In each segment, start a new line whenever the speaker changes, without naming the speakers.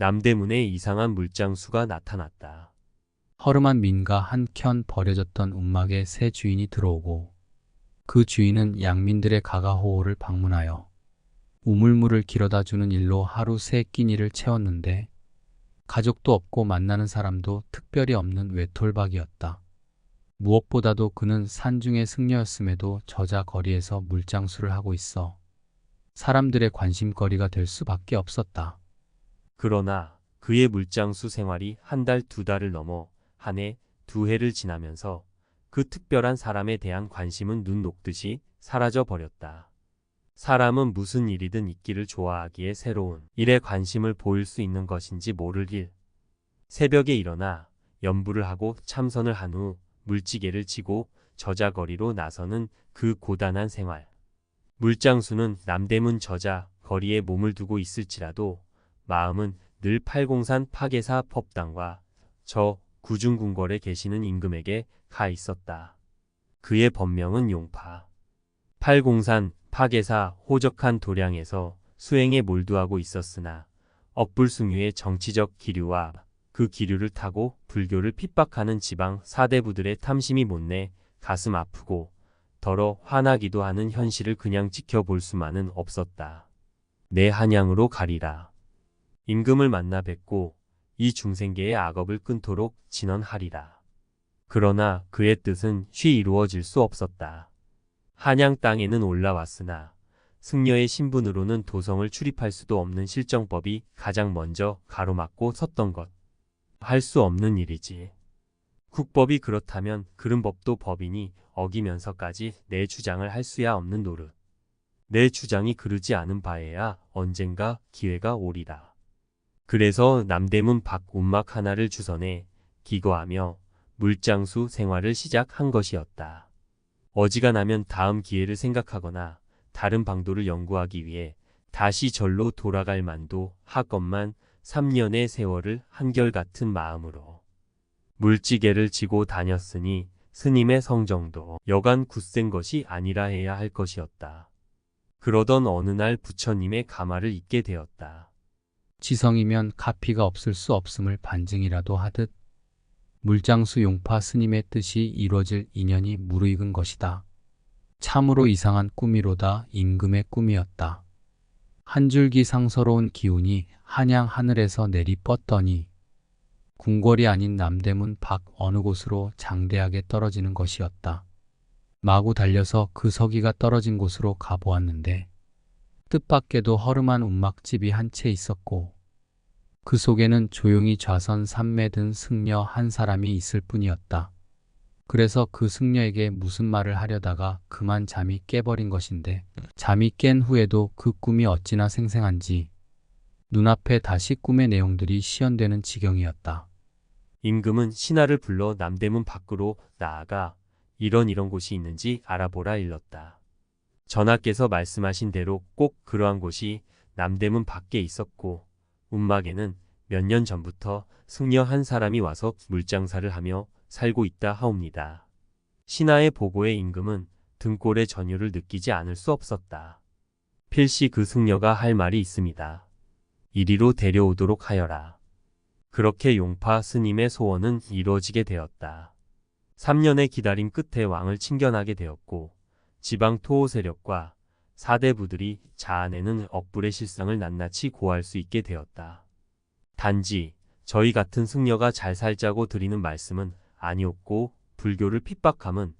남대문에 이상한 물장수가 나타났다.
허름한 민가 한켠 버려졌던 움막에 새 주인이 들어오고 그 주인은 양민들의 가가호호를 방문하여 우물물을 길어다 주는 일로 하루 세 끼니를 채웠는데 가족도 없고 만나는 사람도 특별히 없는 외톨박이었다. 무엇보다도 그는 산중의 승려였음에도 저자 거리에서 물장수를 하고 있어 사람들의 관심거리가 될 수밖에 없었다.
그러나 그의 물장수 생활이 한 달, 두 달을 넘어 한 해, 두 해를 지나면서 그 특별한 사람에 대한 관심은 눈 녹듯이 사라져 버렸다. 사람은 무슨 일이든 있기를 좋아하기에 새로운 일에 관심을 보일 수 있는 것인지 모를 일. 새벽에 일어나 연부를 하고 참선을 한 후 물지개를 치고 저자거리로 나서는 그 고단한 생활. 물장수는 남대문 저자 거리에 몸을 두고 있을지라도 마음은 늘 팔공산 파계사 법당과 저 구중궁궐에 계시는 임금에게 가 있었다. 그의 법명은 용파. 팔공산 파계사 호적한 도량에서 수행에 몰두하고 있었으나 업불숭유의 정치적 기류와 그 기류를 타고 불교를 핍박하는 지방 사대부들의 탐심이 못내 가슴 아프고 더러 화나기도 하는 현실을 그냥 지켜볼 수만은 없었다. 내 한양으로 가리라. 임금을 만나 뵙고 이 중생계의 악업을 끊도록 진언하리라. 그러나 그의 뜻은 쉬 이루어질 수 없었다. 한양 땅에는 올라왔으나 승려의 신분으로는 도성을 출입할 수도 없는 실정법이 가장 먼저 가로막고 섰던 것. 할 수 없는 일이지. 국법이 그렇다면 그른 법도 법이니 어기면서까지 내 주장을 할 수야 없는 노릇. 내 주장이 그르지 않은 바에야 언젠가 기회가 오리라. 그래서 남대문 밖 움막 하나를 주선해 기거하며 물장수 생활을 시작한 것이었다. 어지간하면 다음 기회를 생각하거나 다른 방도를 연구하기 위해 다시 절로 돌아갈 만도 하건만 3년의 세월을 한결같은 마음으로 물지개를 지고 다녔으니 스님의 성정도 여간 굳센 것이 아니라 해야 할 것이었다. 그러던 어느 날 부처님의 가마를 잇게 되었다.
지성이면 가피가 없을 수 없음을 반증이라도 하듯 물장수 용파 스님의 뜻이 이루어질 인연이 무르익은 것이다. 참으로 이상한 꿈이로다. 임금의 꿈이었다. 한 줄기 상서로운 기운이 한양 하늘에서 내리 뻗더니 궁궐이 아닌 남대문 밖 어느 곳으로 장대하게 떨어지는 것이었다. 마구 달려서 그 서기가 떨어진 곳으로 가보았는데 뜻밖에도 허름한 움막집이 한 채 있었고 그 속에는 조용히 좌선 삼매 든 승려 한 사람이 있을 뿐이었다. 그래서 그 승려에게 무슨 말을 하려다가 그만 잠이 깨버린 것인데 잠이 깬 후에도 그 꿈이 어찌나 생생한지 눈앞에 다시 꿈의 내용들이 시연되는 지경이었다.
임금은 신하를 불러 남대문 밖으로 나아가 이런 곳이 있는지 알아보라 일렀다. 전하께서 말씀하신 대로 꼭 그러한 곳이 남대문 밖에 있었고 움막에는 몇 년 전부터 승려 한 사람이 와서 물장사를 하며 살고 있다 하옵니다. 신하의 보고에 임금은 등골의 전율을 느끼지 않을 수 없었다. 필시 그 승려가 할 말이 있습니다. 이리로 데려오도록 하여라. 그렇게 용파 스님의 소원은 이루어지게 되었다. 3년의 기다림 끝에 왕을 친견하게 되었고 지방 토호 세력과 사대부들이 자아내는 억불의 실상을 낱낱이 고할 수 있게 되었다. 단지 저희 같은 승려가 잘 살자고 드리는 말씀은 아니었고 불교를 핍박함은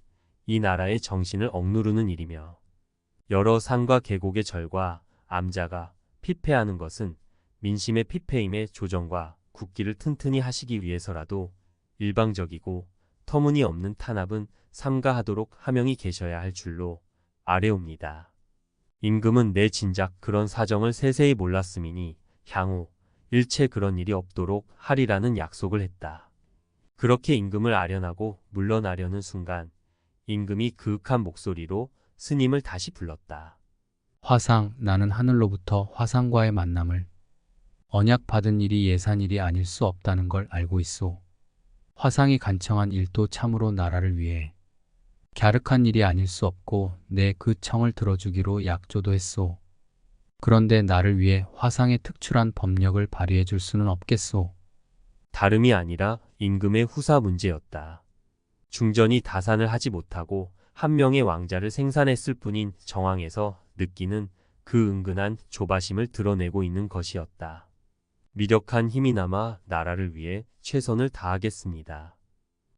이 나라의 정신을 억누르는 일이며 여러 산과 계곡의 절과 암자가 피폐하는 것은 민심의 피폐임의 조정과 국기를 튼튼히 하시기 위해서라도 일방적이고 터무니없는 탄압은 삼가하도록 하명이 계셔야 할 줄로 아뢰옵니다. 임금은 내 진작 그런 사정을 세세히 몰랐음이니 향후 일체 그런 일이 없도록 하리라는 약속을 했다. 그렇게 임금을 아련하고 물러나려는 순간 임금이 그윽한 목소리로 스님을 다시 불렀다.
화상, 나는 하늘로부터 화상과의 만남을 언약받은 일이 예산일이 아닐 수 없다는 걸 알고 있소. 화상이 간청한 일도 참으로 나라를 위해 갸륵한 일이 아닐 수 없고 내 그 청을 들어주기로 약조도 했소. 그런데 나를 위해 화상의 특출한 법력을 발휘해 줄 수는 없겠소.
다름이 아니라 임금의 후사 문제였다. 중전이 다산을 하지 못하고 한 명의 왕자를 생산했을 뿐인 정황에서 느끼는 그 은근한 조바심을 드러내고 있는 것이었다. 미력한 힘이 남아 나라를 위해 최선을 다하겠습니다.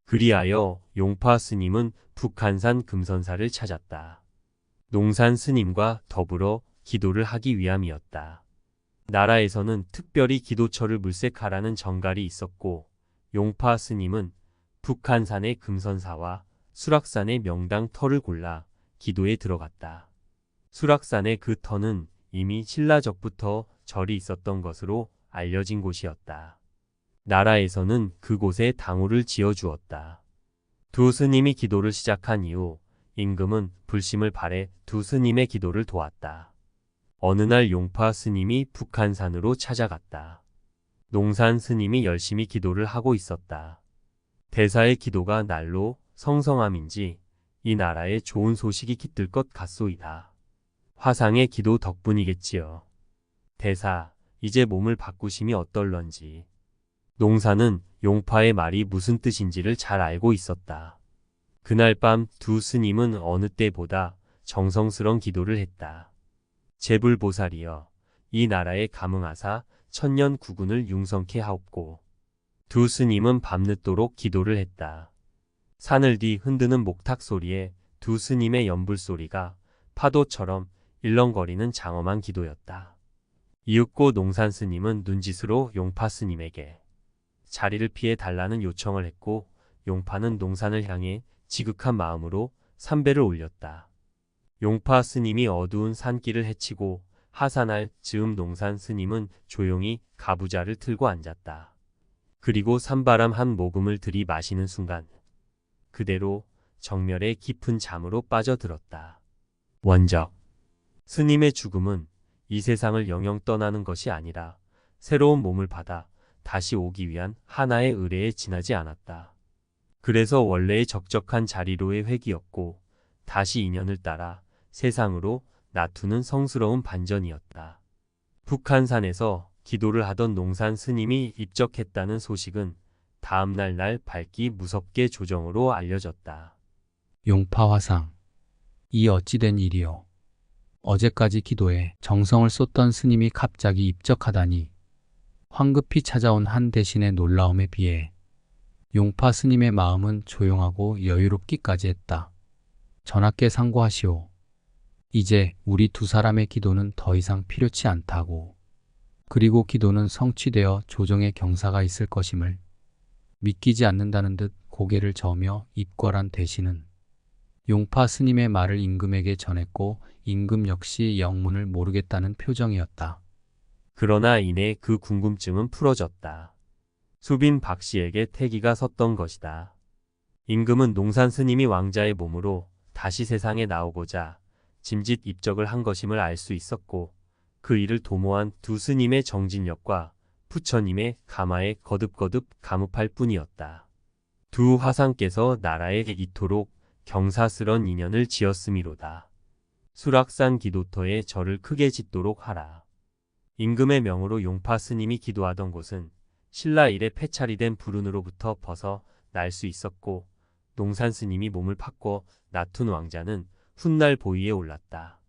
그리하여 용파 스님은 북한산 금선사를 찾았다. 농산 스님과 더불어 기도를 하기 위함이었다. 나라에서는 특별히 기도처를 물색하라는 정갈이 있었고 용파 스님은 북한산의 금선사와 수락산의 명당 터를 골라 기도에 들어갔다. 수락산의 그 터는 이미 신라적부터 절이 있었던 것으로 알려진 곳이었다. 나라에서는 그곳에 당호를 지어주었다. 두 스님이 기도를 시작한 이후 임금은 불심을 발해 두 스님의 기도를 도왔다. 어느 날 용파 스님이 북한산으로 찾아갔다. 농산 스님이 열심히 기도를 하고 있었다. 대사의 기도가 날로 성성함인지 이 나라에 좋은 소식이 깃들 것 같소이다. 화상의 기도 덕분이겠지요. 대사, 이제 몸을 바꾸심이 어떨런지. 농사는 용파의 말이 무슨 뜻인지를 잘 알고 있었다. 그날 밤 두 스님은 어느 때보다 정성스런 기도를 했다. 제불보살이여, 이 나라에 감응하사 천년 구군을 융성케 하옵고. 두 스님은 밤늦도록 기도를 했다. 산을 뒤 흔드는 목탁 소리에 두 스님의 연불 소리가 파도처럼 일렁거리는 장엄한 기도였다. 이윽고 농산 스님은 눈짓으로 용파 스님에게 자리를 피해 달라는 요청을 했고 용파는 농산을 향해 지극한 마음으로 삼배를 올렸다. 용파 스님이 어두운 산길을 헤치고 하산할 즈음 농산 스님은 조용히 가부좌를 틀고 앉았다. 그리고 산바람 한 모금을 들이마시는 순간 그대로 정멸의 깊은 잠으로 빠져들었다. 원적. 스님의 죽음은 이 세상을 영영 떠나는 것이 아니라 새로운 몸을 받아 다시 오기 위한 하나의 의례에 지나지 않았다. 그래서 원래의 적적한 자리로의 회귀였고 다시 인연을 따라 세상으로 나투는 성스러운 반전이었다. 북한산에서 기도를 하던 농산 스님이 입적했다는 소식은 다음날 날 밝기 무섭게 조정으로 알려졌다.
용파화상. 이 어찌된 일이요. 어제까지 기도에 정성을 쏟던 스님이 갑자기 입적하다니. 황급히 찾아온 한 대신의 놀라움에 비해 용파 스님의 마음은 조용하고 여유롭기까지 했다. 전하께 상고하시오. 이제 우리 두 사람의 기도는 더 이상 필요치 않다고. 그리고 기도는 성취되어 조정의 경사가 있을 것임을 믿기지 않는다는 듯 고개를 저으며 입궐한 대신은 용파 스님의 말을 임금에게 전했고 임금 역시 영문을 모르겠다는 표정이었다.
그러나 이내 그 궁금증은 풀어졌다. 수빈 박씨에게 태기가 섰던 것이다. 임금은 농산 스님이 왕자의 몸으로 다시 세상에 나오고자 짐짓 입적을 한 것임을 알 수 있었고 그 일을 도모한 두 스님의 정진력과 부처님의 가마에 거듭거듭 감흡할 뿐이었다. 두 화상께서 나라에 이토록 경사스런 인연을 지었음이로다. 수락산 기도터에 절을 크게 짓도록 하라. 임금의 명으로 용파 스님이 기도하던 곳은 신라 이래 폐찰이 된 불운으로부터 벗어 날 수 있었고 농산 스님이 몸을 바꿔 나툰 왕자는 훗날 보위에 올랐다.